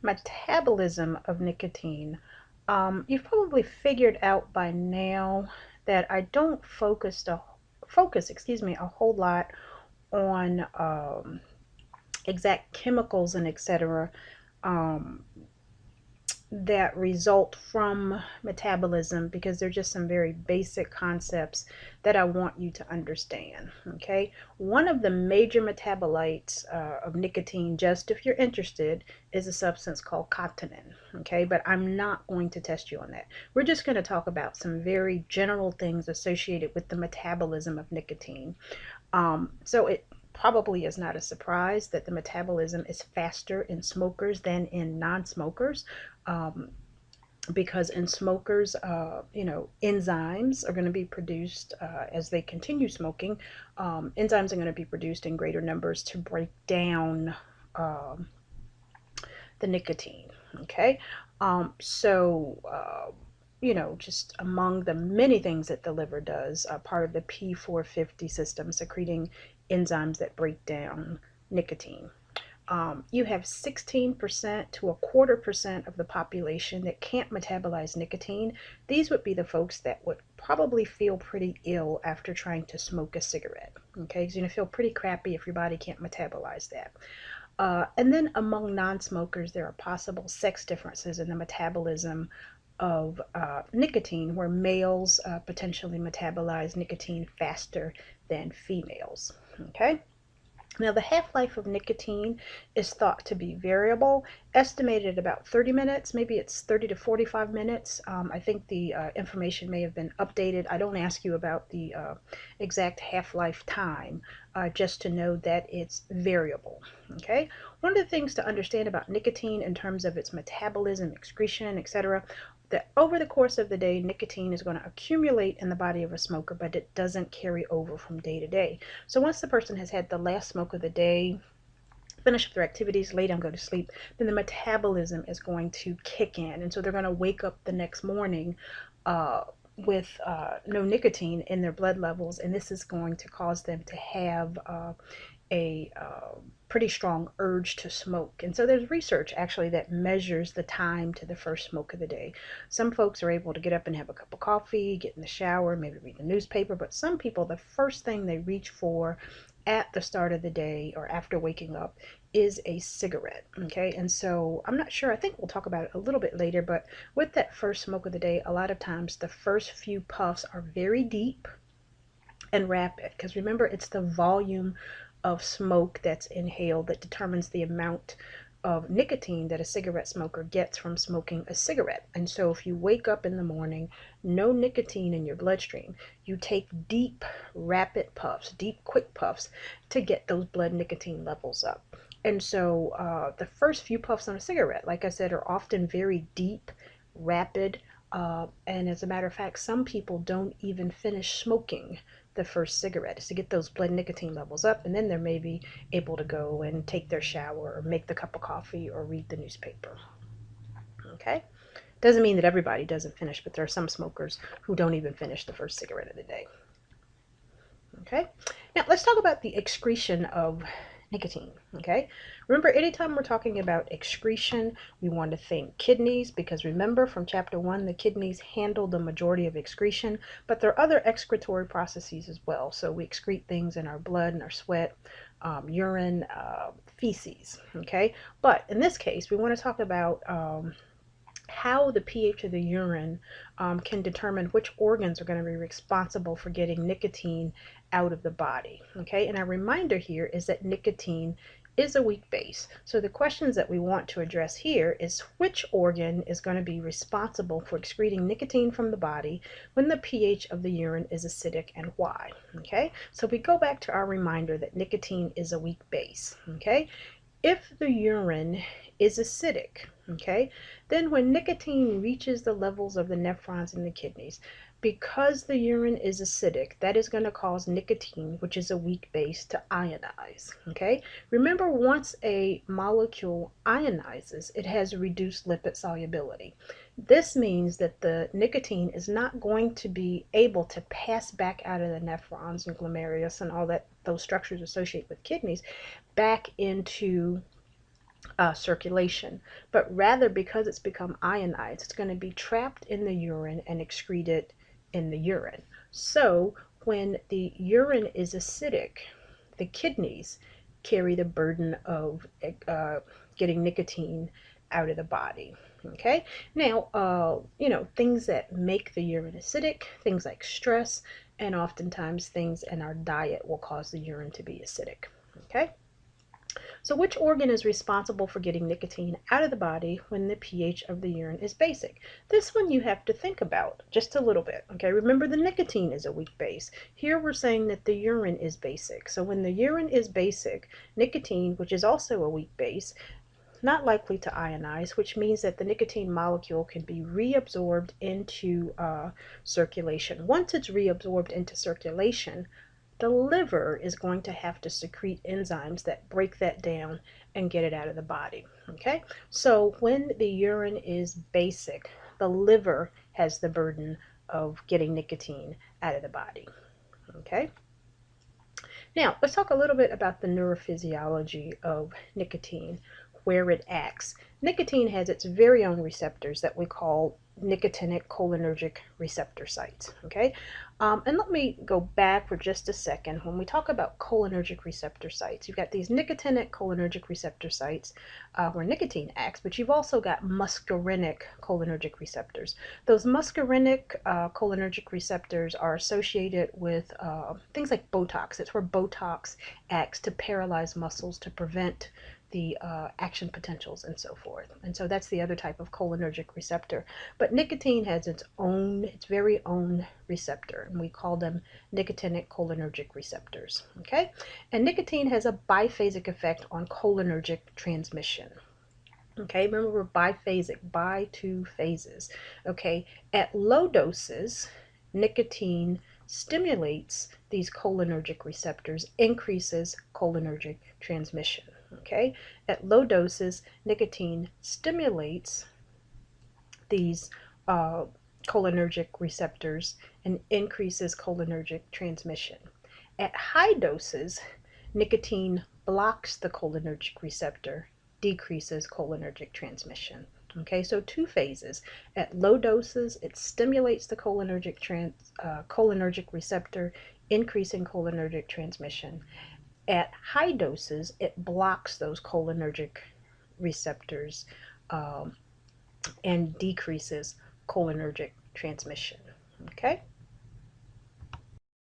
metabolism of nicotine. You've probably figured out by now that I don't focus a whole lot on exact chemicals and etc. Um, that result from metabolism, because they're just some very basic concepts that I want you to understand. Okay, one of the major metabolites of nicotine, just if you're interested, is a substance called cotinine. Okay, but I'm not going to test you on that. We're just going to talk about some very general things associated with the metabolism of nicotine. So it probably is not a surprise that the metabolism is faster in smokers than in non-smokers. Um, because in smokers, enzymes are going to be produced as they continue smoking. Enzymes are going to be produced in greater numbers to break down um, the nicotine. Okay, just among the many things that the liver does, part of the P450 system, secreting enzymes that break down nicotine. You have 16% to a quarter percent of the population that can't metabolize nicotine. These would be the folks that would probably feel pretty ill after trying to smoke a cigarette. Okay, because you're going to feel pretty crappy if your body can't metabolize that. And then among non-smokers, there are possible sex differences in the metabolism of nicotine, where males potentially metabolize nicotine faster than females. Okay. Now, the half-life of nicotine is thought to be variable, estimated at about 30 minutes. Maybe it's 30 to 45 minutes. I think the information may have been updated. I don't ask you about the exact half-life time, just to know that it's variable. Okay. One of the things to understand about nicotine in terms of its metabolism, excretion, etc., that over the course of the day, nicotine is going to accumulate in the body of a smoker, but it doesn't carry over from day to day. So once the person has had the last smoke of the day, finish up their activities, lay down, go to sleep, then the metabolism is going to kick in. And so they're going to wake up the next morning with no nicotine in their blood levels, and this is going to cause them to have a pretty strong urge to smoke. And so there's research actually that measures the time to the first smoke of the day. Some folks are able to get up and have a cup of coffee, get in the shower, maybe read the newspaper, but some people, the first thing they reach for at the start of the day or after waking up is a cigarette. Okay, and so I'm not sure, I think we'll talk about it a little bit later, but with that first smoke of the day, a lot of times the first few puffs are very deep and rapid, because remember, it's the volume of smoke that's inhaled that determines the amount of nicotine that a cigarette smoker gets from smoking a cigarette. And so if you wake up in the morning, no nicotine in your bloodstream, you take deep, rapid puffs, deep, quick puffs to get those blood nicotine levels up. And so the first few puffs on a cigarette, like I said, are often very deep, rapid, and as a matter of fact, some people don't even finish smoking the first cigarette, is to get those blood nicotine levels up, and then they're maybe able to go and take their shower or make the cup of coffee or read the newspaper. Okay, doesn't mean that everybody doesn't finish, but there are some smokers who don't even finish the first cigarette of the day. Okay, now let's talk about the excretion of nicotine. Okay, remember, anytime we're talking about excretion, we want to think kidneys, because remember from chapter 1, the kidneys handle the majority of excretion, but there are other excretory processes as well. So we excrete things in our blood and our sweat, urine, feces. Okay, but in this case, we want to talk about how the pH of the urine can determine which organs are going to be responsible for getting nicotine out of the body. Okay, and a reminder here is that nicotine is a weak base. So the questions that we want to address here is which organ is going to be responsible for excreting nicotine from the body when the pH of the urine is acidic, and why. Okay, so we go back to our reminder that nicotine is a weak base. Okay, if the urine is acidic, okay, then when nicotine reaches the levels of the nephrons in the kidneys, because the urine is acidic, that is going to cause nicotine, which is a weak base, to ionize. Okay, remember, once a molecule ionizes, it has reduced lipid solubility. This means that the nicotine is not going to be able to pass back out of the nephrons and glomerulus and all that, those structures associated with kidneys, back into circulation, but rather because it's become ionized, it's going to be trapped in the urine and excreted in the urine. So when the urine is acidic, the kidneys carry the burden of getting nicotine out of the body. Okay, now, things that make the urine acidic, things like stress, and oftentimes things in our diet will cause the urine to be acidic. Okay. So which organ is responsible for getting nicotine out of the body when the pH of the urine is basic? This one you have to think about just a little bit, okay? Remember, the nicotine is a weak base. Here we're saying that the urine is basic. So when the urine is basic, nicotine, which is also a weak base, not likely to ionize, which means that the nicotine molecule can be reabsorbed into circulation. Once it's reabsorbed into circulation, the liver is going to have to secrete enzymes that break that down and get it out of the body. Okay, so when the urine is basic, the liver has the burden of getting nicotine out of the body. Okay, now let's talk a little bit about the neurophysiology of nicotine, where it acts. Nicotine has its very own receptors that we call nicotinic cholinergic receptor sites. Okay, and let me go back for just a second. When we talk about cholinergic receptor sites, you've got these nicotinic cholinergic receptor sites where nicotine acts, but you've also got muscarinic cholinergic receptors. Those muscarinic cholinergic receptors are associated with things like Botox. It's where Botox acts to paralyze muscles to prevent the action potentials and so forth. And so that's the other type of cholinergic receptor. But nicotine has its very own receptor, and we call them nicotinic cholinergic receptors. Okay? And nicotine has a biphasic effect on cholinergic transmission. Okay, remember, we're biphasic, by two phases. Okay, at low doses, nicotine stimulates these cholinergic receptors, increases cholinergic transmission. Okay, at low doses, nicotine stimulates these cholinergic receptors and increases cholinergic transmission. At high doses, nicotine blocks the cholinergic receptor, decreases cholinergic transmission. Okay, so two phases. At low doses, it stimulates the cholinergic receptor, increasing cholinergic transmission. At high doses, it blocks those cholinergic receptors and decreases cholinergic transmission. Okay,